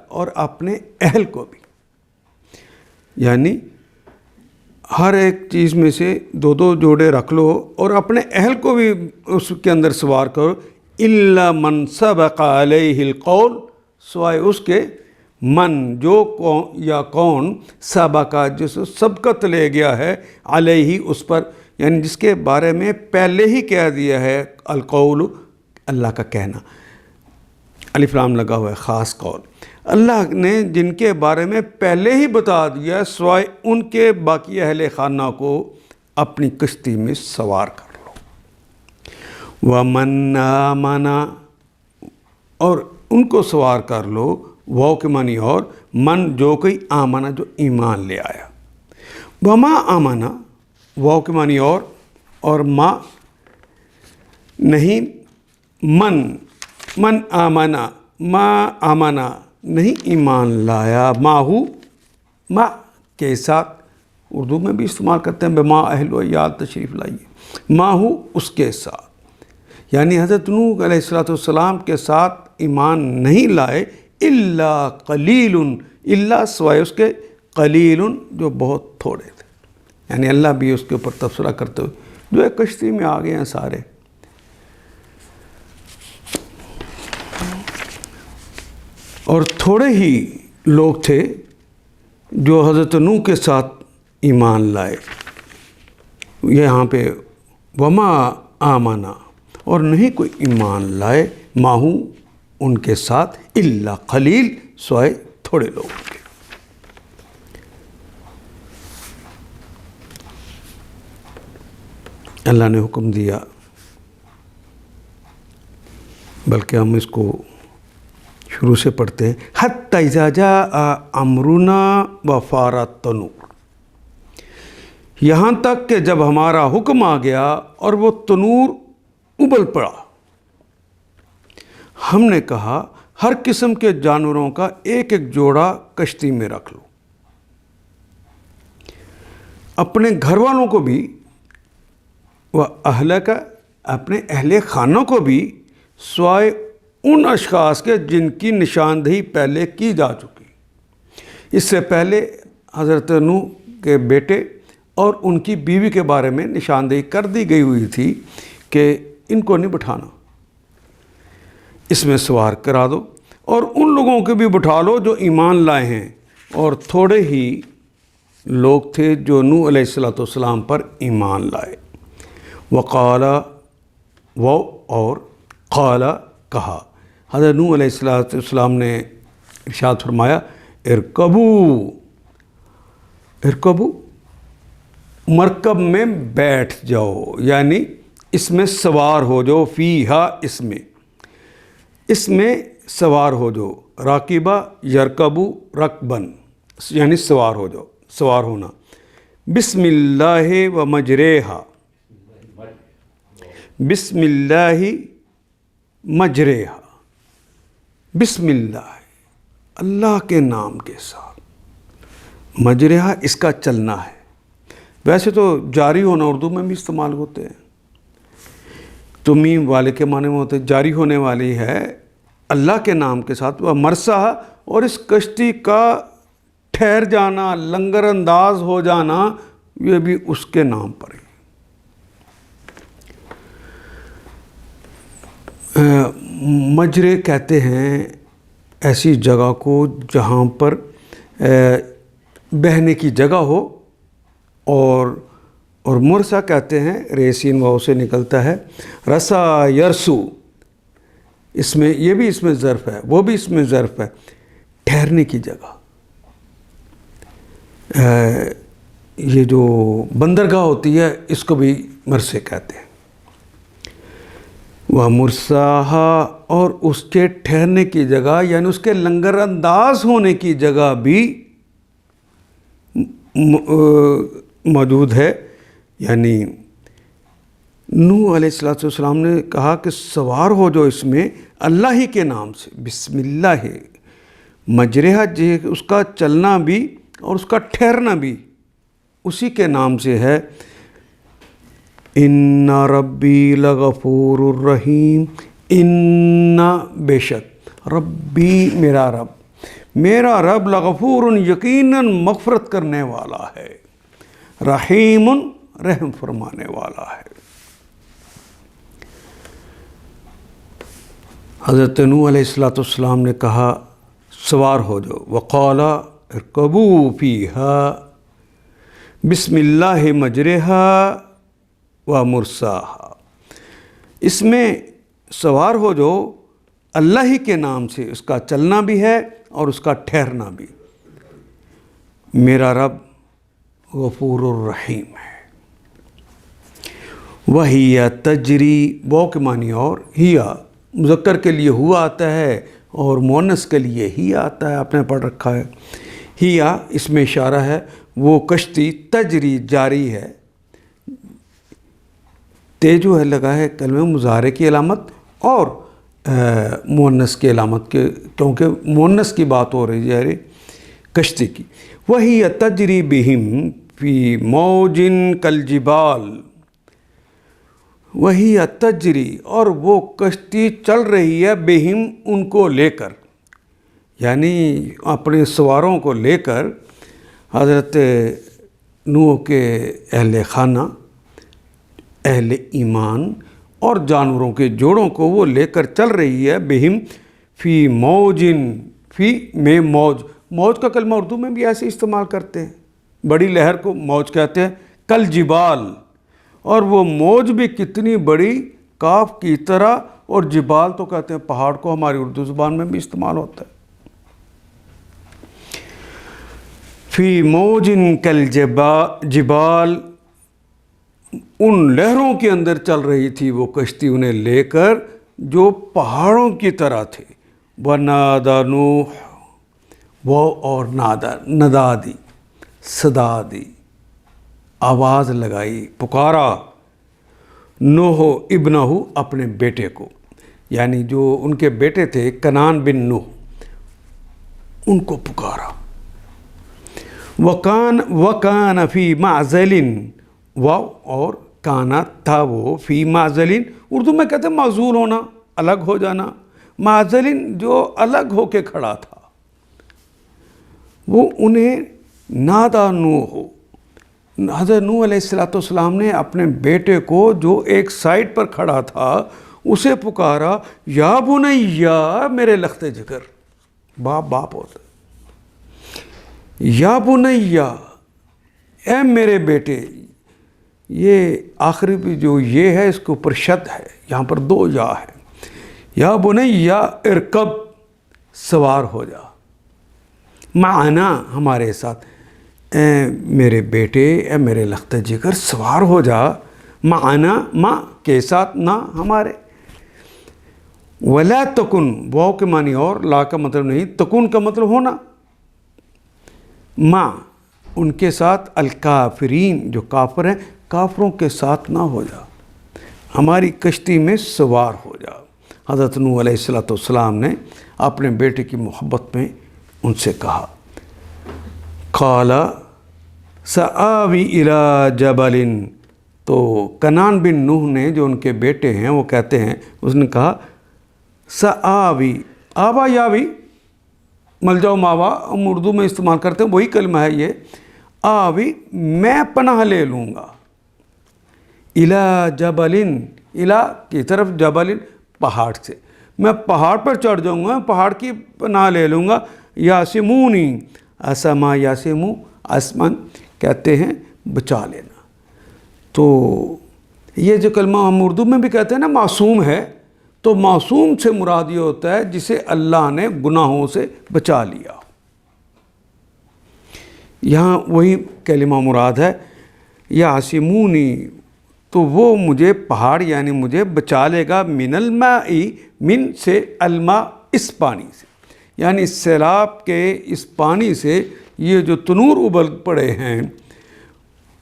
اور اپنے اہل کو بھی، یعنی ہر ایک چیز میں سے دو جوڑے رکھ لو اور اپنے اہل کو بھی اس کے اندر سوار کرو، الا من سبق علیہ القول، سوائے اس کے، من جو کون سبقہ جس سبقت لے گیا ہے، علیہ اس پر، یعنی جس کے بارے میں پہلے ہی کہہ دیا ہے، القول اللہ کا کہنا، الف لام لگا ہوا ہے، خاص قول، اللہ نے جن کے بارے میں پہلے ہی بتا دیا، سوائے ان کے باقی اہل خانہ کو اپنی کشتی میں سوار کر لو، وَمَنْ آمَنَ اور ان کو سوار کر لو، واو کے معنی اور، من جو کوئی، آمنہ جو ایمان لے آیا، وما آمنہ واو کے معنی اور ما نہیں، من آمنہ، ما آمنہ نہیں ایمان لایا، ما کے ساتھ، اردو میں بھی استعمال کرتے ہیں، بما اہل و عیال تشریف لائیے، ما اس کے ساتھ، یعنی حضرت نوح علیہ السلام کے ساتھ ایمان نہیں لائے، الا قلیل، الا سوائے اس کے، قلیل جو بہت تھوڑے تھے، یعنی اللہ بھی اس کے اوپر تبصرہ کرتے ہوئے جو ہے کشتی میں آ گئے ہیں سارے. اور تھوڑے ہی لوگ تھے جو حضرت نوح کے ساتھ ایمان لائے. یہاں پہ وما آمنا، اور نہیں کوئی ایمان لائے، ماہو ان کے ساتھ، الا قلیل، سوائے تھوڑے لوگ کے. اللہ نے حکم دیا، بلکہ ہم اس کو شروع سے پڑھتے ہیں، حتی اذا جاء امرنا وفارت التنور، یہاں تک کہ جب ہمارا حکم آ گیا اور وہ تنور ابل پڑا. ہم نے کہا ہر قسم کے جانوروں کا ایک ایک جوڑا کشتی میں رکھ لو، اپنے گھر والوں کو بھی، وہ اہلک، اپنے اہل خانوں کو بھی، سوائے ان اشخاص کے جن کی نشاندہی پہلے کی جا چکی. اس سے پہلے حضرت نوح کے بیٹے اور ان کی بیوی کے بارے میں نشاندہی کر دی گئی ہوئی تھی کہ ان کو نہیں بٹھانا، اس میں سوار کرا دو، اور ان لوگوں کو بھی بٹھا لو جو ایمان لائے ہیں. اور تھوڑے ہی لوگ تھے جو نوح علیہ السلام پر ایمان لائے. وقال، وہ اور قال، کہا. حضرت نوح علیہ السلام نے ارشاد فرمایا، ارکبو، ارکبو، مرکب میں بیٹھ جاؤ، یعنی اس میں سوار ہو جاؤ، فیہا، اس میں سوار ہو جاؤ. راکبہ یرکبو رکبن، یعنی سوار ہو جاؤ، سوار ہونا. بسم اللہ و مجریہا، بسم اللہ مجریہا، بسم اللہ، اللہ کے نام کے ساتھ. مجریہا، اس کا چلنا ہے. ویسے تو جاری ہونا اردو میں بھی استعمال ہوتے ہیں، تو میم والے کے معنی میں ہوتے ہیں، جاری ہونے والی ہے اللہ کے نام کے ساتھ. وہ مرسا، اور اس کشتی کا ٹھہر جانا، لنگر انداز ہو جانا، یہ بھی اس کے نام پر ہے. مجرے کہتے ہیں ایسی جگہ کو جہاں پر بہنے کی جگہ ہو، اور مرسا کہتے ہیں، ریسین واؤ سے نکلتا ہے، رسا یرسو، اس میں یہ بھی اس میں ظرف ہے، وہ بھی اس میں ظرف ہے، ٹھہرنے کی جگہ. یہ جو بندرگاہ ہوتی ہے اس کو بھی مرسے کہتے ہیں. وہ مرساہا، اور اس کے ٹھہرنے کی جگہ، یعنی اس کے لنگر انداز ہونے کی جگہ بھی موجود ہے. یعنی نوح علیہ السلام نے کہا کہ سوار ہو جو اس میں اللہ ہی کے نام سے، بسم اللہ مجریہا، اس کا چلنا بھی اور اس کا ٹھہرنا بھی اسی کے نام سے ہے. ان ربی لغفور الرحیم، ان، بے شک، ربی، میرا رب لغفور، یقیناً مغفرت کرنے والا ہے، رحیم، رحم فرمانے والا ہے. حضرت نوح علیہ السلام نے کہا سوار ہو جاؤ. وقال ارکبوا فیہا بسم اللہ مجریہا و مرساہا، اس میں سوار ہو جو اللہ ہی کے نام سے، اس کا چلنا بھی ہے اور اس کا ٹھہرنا بھی. میرا رب غفور الرحیم ہے. وَهِيَ تجری، وہ کے معنی اور، ہیا مذکر کے لیے ہوا آتا ہے اور مؤنث کے لیے ہی آتا ہے، آپ نے پڑھ رکھا ہے. ہیا، اس میں اشارہ ہے، وہ کشتی تجری، جاری ہے. تے جو ہے لگا ہے کلمہ مضارع کی علامت اور مؤنث کی علامت کے، کیونکہ مؤنث کی بات ہو رہی ہے کشتی کی. وہی تجری بہم فی موج کالجبال، وہی تجری، اور وہ کشتی چل رہی ہے، بہم، ان کو لے کر، یعنی اپنے سواروں کو لے کر. حضرت نوح کے اہل خانہ، اہل ایمان اور جانوروں کے جوڑوں کو وہ لے کر چل رہی ہے، بہم فی موجن، فی میں موج، موج کا کلمہ اردو میں بھی ایسے استعمال کرتے ہیں، بڑی لہر کو موج کہتے ہیں، کل جبال، اور وہ موج بھی کتنی بڑی، کاف کی طرح، اور جبال تو کہتے ہیں پہاڑ کو، ہماری اردو زبان میں بھی استعمال ہوتا ہے۔ فی موجن کل جبال، ان لہروں کے اندر چل رہی تھی وہ کشتی انہیں لے کر جو پہاڑوں کی طرح تھے۔ وَنَادَى نُوحٌ، وہ اور ندا دی، صدا دی، آواز لگائی، پکارا، نوح ابنہ، اپنے بیٹے کو، یعنی جو ان کے بیٹے تھے کنعان بن نوح، ان کو پکارا۔ وَكَانَ فِي مَعْزَلٍ، واو اور کانا تھا وہ، فی معزلٍ، اردو میں کہتے ہیں معزول ہونا، الگ ہو جانا، معزلٍ جو الگ ہو کے کھڑا تھا، وہ انہیں نادا نوح، حضرت نوح علیہ السلام نے اپنے بیٹے کو جو ایک سائڈ پر کھڑا تھا اسے پکارا، یا بنیا، میرے لخت جگر، باپ ہوتا ہے، یا بنیا، اے میرے بیٹے، یہ آخری بھی جو یہ ہے اس کے اوپر شد ہے، یہاں پر 2 یا ہے، یا بنیا ارکب، سوار ہو جا، معنا، ہمارے ساتھ، اے میرے بیٹے، اے میرے لخت جگر، سوار ہو جا، معنا، ماں کے ساتھ، نہ ہمارے، ولا تکن، واو کے معنی اور، لا کا مطلب نہیں، تکن کا مطلب ہونا، ماں ان کے ساتھ، الکافرین جو کافر ہیں، کافروں کے ساتھ نہ ہو جا، ہماری کشتی میں سوار ہو جا۔ حضرت نوح علیہ السلام نے اپنے بیٹے کی محبت میں ان سے کہا، قال سآوی الی جبل، تو کنعان بن نوح نے جو ان کے بیٹے ہیں وہ کہتے ہیں، اس نے کہا سآوی، آوا یاوی، ملجا و ماوا ہم اردو میں استعمال کرتے ہیں، وہی کلمہ ہے یہ، آوی، میں پناہ لے لوں گا، الی جبل، الی کی طرف، جبل پہاڑ سے، میں پہاڑ پر چڑھ جاؤں گا، پہاڑ کی پناہ لے لوں گا، یاسمونی، اسما یاسمو، اسمن کہتے ہیں بچا لینا۔ تو یہ جو کلمہ ہم اردو میں بھی کہتے ہیں نا معصوم ہے، تو معصوم سے مراد یہ ہوتا ہے جسے اللہ نے گناہوں سے بچا لیا، یہاں وہی کلمہ مراد ہے، یاسمونی، تو وہ مجھے پہاڑ یعنی مجھے بچا لے گا، من الماء، من سے، الماء اس پانی سے، یعنی سیلاب کے اس پانی سے، یہ جو تنور ابل پڑے ہیں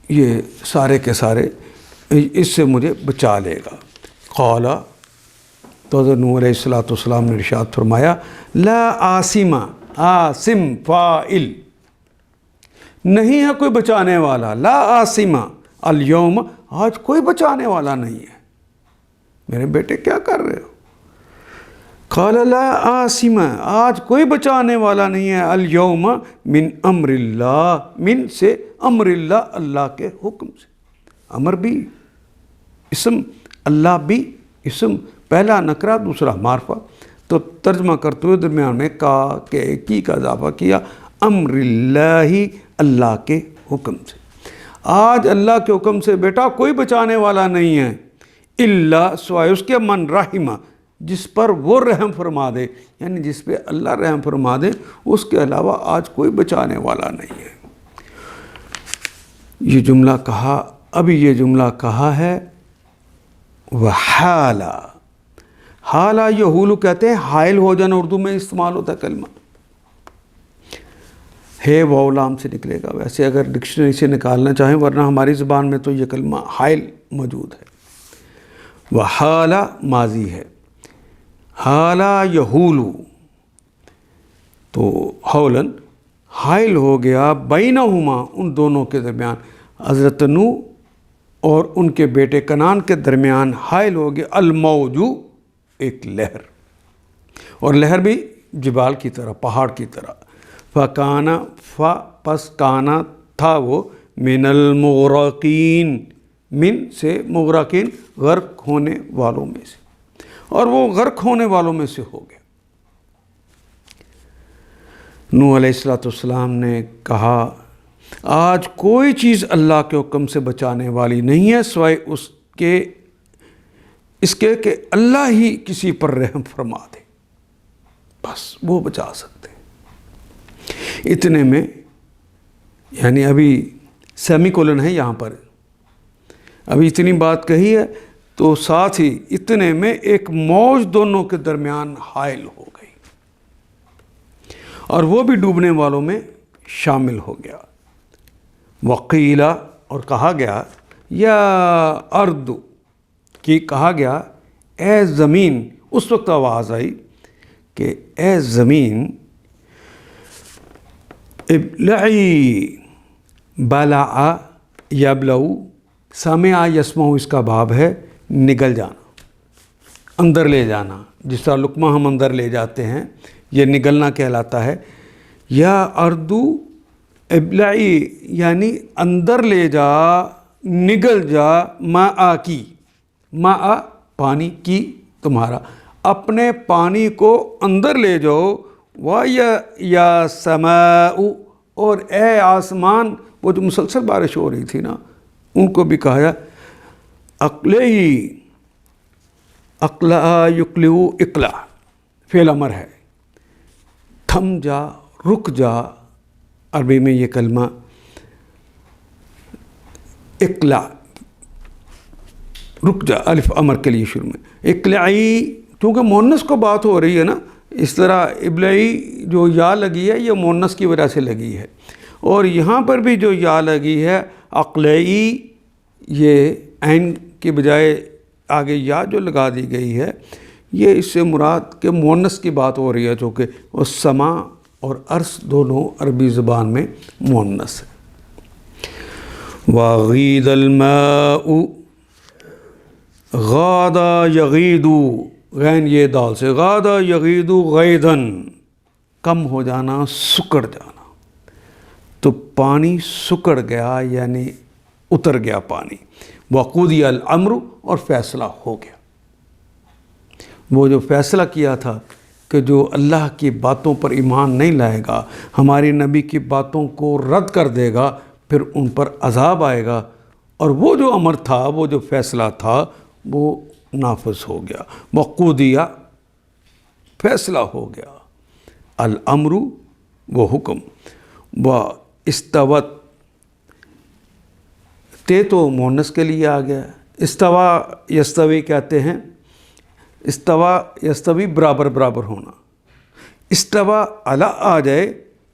یہ سارے کے سارے، اس سے مجھے بچا لے گا۔ قال، تو حضرت نوح علیہ السلام نے ارشاد فرمایا، لا عاصم، عاصم فاعل، نہیں ہے کوئی بچانے والا، لا عاصم اليوم، آج کوئی بچانے والا نہیں ہے۔ میرے بیٹے کیا کر رہے ہو؟ قال لا عاصم، آج کوئی بچانے والا نہیں ہے، اليوم من امر اللہ، من سے امر اللہ، اللہ کے حکم سے، امر بھی اسم، اللہ بھی اسم، پہلا نکرہ دوسرا معرفہ، تو ترجمہ کرتے ہوئے درمیان میں کا کے کی کا اضافہ کیا، امر اللہ، اللہ کے حکم سے، آج اللہ کے حکم سے بیٹا کوئی بچانے والا نہیں ہے، اللہ سوائے اس کے، من رحمہ، جس پر وہ رحم فرما دے، یعنی جس پہ اللہ رحم فرما دے، اس کے علاوہ آج کوئی بچانے والا نہیں ہے۔ یہ جملہ کہا، ابھی یہ جملہ کہا ہے، وحالا، حالا یحولو کہتے ہیں حائل ہو جانا، اردو میں استعمال ہوتا ہے کلمہ، ہے واو لام سے نکلے گا، ویسے اگر ڈکشنری سے نکالنا چاہیں، ورنہ ہماری زبان میں تو یہ کلمہ حائل موجود ہے۔ وحالا ماضی ہے، حالا یحولو، تو حولن حائل ہو گیا، بینہما، ان دونوں کے درمیان، حضرت نوح اور ان کے بیٹے کنعان کے درمیان حائل ہو گیا، الموجو، ایک لہر، اور لہر بھی جبال کی طرح، پہاڑ کی طرح، فکانا، پس کانا تھا وہ، من المغرقین، من سے مغرقین غرق ہونے والوں میں سے، اور وہ غرق ہونے والوں میں سے ہو گیا۔ نوح علیہ السلام نے کہا آج کوئی چیز اللہ کے حکم سے بچانے والی نہیں ہے سوائے اس کے کہ اللہ ہی کسی پر رحم فرما دے، بس وہ بچا سکتے ہیں۔ اتنے میں، یعنی ابھی سیمی کولن ہے یہاں پر، ابھی اتنی بات کہی ہے تو ساتھ ہی اتنے میں ایک موج دونوں کے درمیان حائل ہو گئی اور وہ بھی ڈوبنے والوں میں شامل ہو گیا۔ وقیلا، اور کہا گیا، یا ارض، کہ کہا گیا اے زمین، اس وقت آواز آئی کہ اے زمین ابلعی، بلع یبلع، سمع یسمع اس کا باب ہے نگل جانا، اندر لے جانا، جس طرح لقمہ ہم اندر لے جاتے ہیں، یہ نگلنا کہلاتا ہے۔ یا ارض ابلعی، یعنی اندر لے جا، نگل جا، ماء کی، ماء پانی، کی تمہارا، اپنے پانی کو اندر لے جاؤ۔ یا سماء، اور اے آسمان، وہ جو مسلسل بارش ہو رہی تھی نا، ان کو بھی کہا اقلعی، اقلع یقلع، اقلع فعل امر ہے، تھم جا، رک جا۔ عربی میں یہ کلمہ اقلع، رک جا، الف امر کے لیے شروع میں، اقلعی، کیونکہ مونس کو بات ہو رہی ہے نا، اس طرح ابلعی جو یا لگی ہے یہ مونس کی وجہ سے لگی ہے، اور یہاں پر بھی جو یا لگی ہے اقلعی، یہ عین کے بجائے آگے یا جو لگا دی گئی ہے، یہ اس سے مراد کہ مونس کی بات ہو رہی ہے، جو کہ السما اور عرش دونوں عربی زبان میں مونس ہے۔ وَغِيدَ الْمَاءُ، غاد یغید، غین یہ دال سے، غاد یغید غیدن، کم ہو جانا، سکڑ جانا، تو پانی سکڑ گیا، یعنی اتر گیا پانی۔ وَقُضِیَ الْأَمْرُ، اور فیصلہ ہو گیا۔ وہ جو فیصلہ کیا تھا کہ جو اللہ کی باتوں پر ایمان نہیں لائے گا، ہماری نبی کی باتوں کو رد کر دے گا، پھر ان پر عذاب آئے گا، اور وہ جو امر تھا، وہ جو فیصلہ تھا، وہ نافذ ہو گیا۔ وقودیہ، فیصلہ ہو گیا، الامر، وہ حکم، و استوت، تے تو مونس کے لیے آ گیا، استوا یستوی کہتے ہیں، استوا یستوی برابر برابر ہونا، استوا علی آ جائے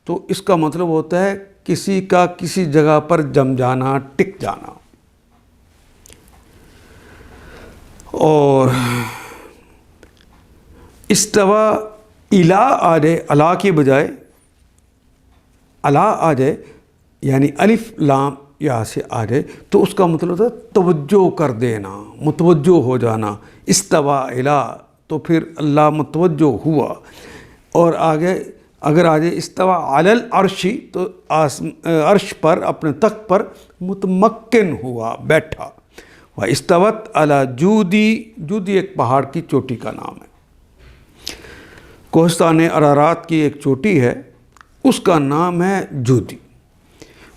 تو اس کا مطلب ہوتا ہے کسی کا کسی جگہ پر جم جانا، ٹک جانا، اور استوا الی آ جائے، الا کی بجائے الا آ جائے، یعنی الف لام یا سے آ جائے تو اس کا مطلب ہوتا ہے توجہ کر دینا، متوجہ ہو جانا۔ استوا الی، تو پھر اللہ متوجہ ہوا، اور آگے اگر آ جائے استوا علی العرش، تو عرش پر، اپنے تخت پر متمکن ہوا، بیٹھا۔ استوت علی جودی، جودی ایک پہاڑ کی چوٹی کا نام ہے، کوہستان ارارات کی ایک چوٹی ہے، اس کا نام ہے جودی۔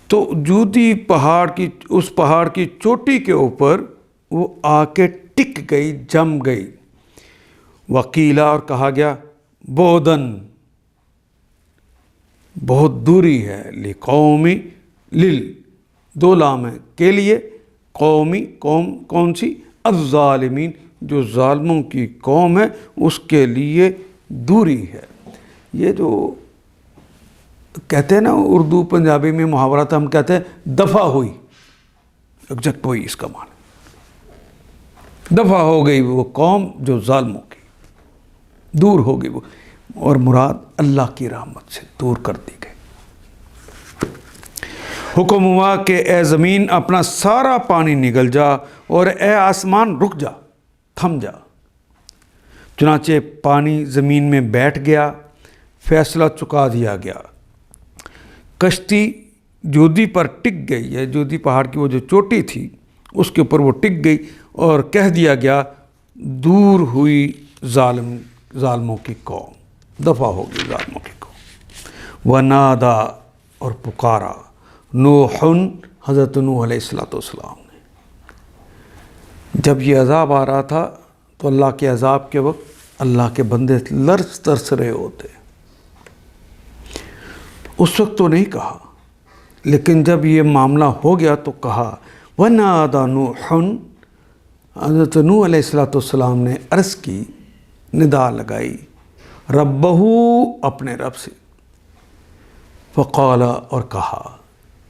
تو جودی پہاڑ کی، اس پہاڑ کی چوٹی کے اوپر وہ آ کے ٹک گئی، جم گئی۔ وقیلا، اور کہا گیا، بودن، بہت دوری ہے، لقومی، لل، دو لام ہے، کے لیے، قومی، قوم کون سی، الظالمین، جو ظالموں کی قوم ہے، اس کے لیے دوری ہے۔ یہ جو کہتے ہیں نا اردو پنجابی میں محاورات، ہم کہتے ہیں دفع ہوئی، ایگزیکٹ وہی اس کا معنی، دفع ہو گئی وہ قوم جو ظالموں کی، دور ہو گئی وہ، اور مراد اللہ کی رحمت سے دور کر دی گئی۔ حکم ہوا کہ اے زمین اپنا سارا پانی نگل جا، اور اے آسمان رک جا، تھم جا۔ چنانچہ پانی زمین میں بیٹھ گیا، فیصلہ چکا دیا گیا، کشتی جودی پر ٹک گئی ہے، جودی پہاڑ کی وہ جو چوٹی تھی اس کے اوپر وہ ٹک گئی، اور کہہ دیا گیا دور ہوئی ظالموں کی قوم، دفع ہوگی ظالموں کی قوم۔ ونادا، اور پکارا، نوح، حضرت نوح علیہ السلام نے۔ جب یہ عذاب آ رہا تھا تو اللہ کے عذاب کے وقت اللہ کے بندے لرز ترس رہے ہوتے، اس وقت تو نہیں کہا، لیکن جب یہ معاملہ ہو گیا تو کہا۔ وَنَادَى نُوحٌ، حضرت نوح علیہ السلام نے عرض کی، ندا لگائی، ربہ، اپنے رب سے، فقال، اور کہا،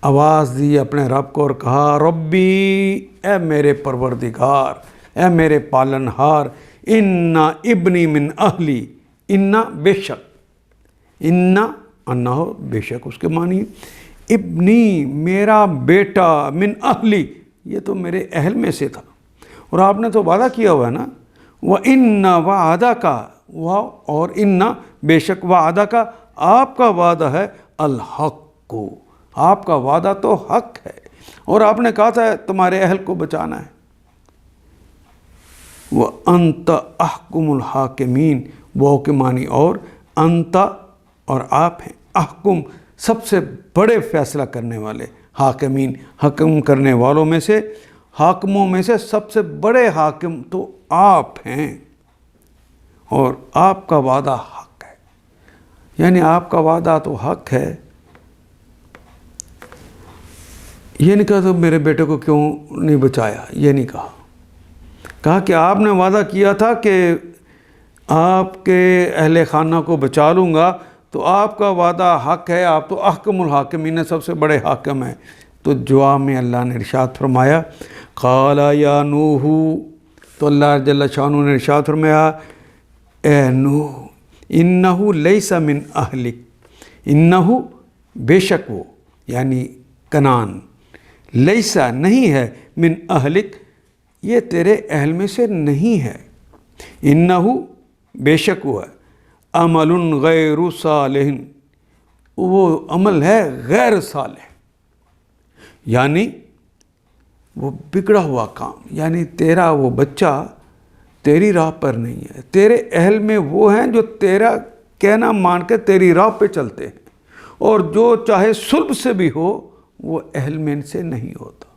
آواز دی اپنے رب کو اور کہا، ربی، اے میرے پروردگار، اے میرے پالنہار، ان ابنی من اہلی، ان بے شک، انا ہو بے شک اس کے معنی، ابنی میرا بیٹا، من اہلی یہ تو میرے اہل میں سے تھا، اور آپ نے تو وعدہ کیا ہوا ہے نا، وَإِنَّ وَعَدَكَ، اور ان بے شک وعدہ کا، آپ کا وعدہ ہے، الحق، آپ کا وعدہ تو حق ہے، اور آپ نے کہا تھا تمہارے اہل کو بچانا ہے۔ وَأَنْتَ أَحْكُمُ الْحَاكِمِينَ، وہ کے معنی اور، انت اور آپ ہیں، احکم سب سے بڑے فیصلہ کرنے والے، حاکمین حکم کرنے والوں میں سے، حاکموں میں سے سب سے بڑے حاکم تو آپ ہیں، اور آپ کا وعدہ حق ہے، یعنی آپ کا وعدہ تو حق ہے۔ یہ نہیں کہا تو میرے بیٹے کو کیوں نہیں بچایا، یہ نہیں کہا، کہا کہ آپ نے وعدہ کیا تھا کہ آپ کے اہل خانہ کو بچا لوں گا، تو آپ کا وعدہ حق ہے، آپ تو احکم الحاکمین، سب سے بڑے حاکم ہیں۔ تو جواب میں اللہ نے ارشاد فرمایا، قال یا نوح، تو اللہ جل شانہ نے ارشاد فرمایا، اے نوح، انہ لیس من اہلک، انہ بے شک وہ، یعنی کنعان، لیسا نہیں ہے، من اہلک یہ تیرے اہل میں سے نہیں ہے، انہ بے شک وہ ہے، عمل غیر صالح، وہ عمل ہے غیر صالح، یعنی وہ بگڑا ہوا کام، یعنی تیرا وہ بچہ تیری راہ پر نہیں ہے، تیرے اہل میں وہ ہیں جو تیرا کہنا مان کے تیری راہ پہ چلتے ہیں، اور جو چاہے صلب سے بھی ہو وہ اہل میں سے نہیں ہوتا۔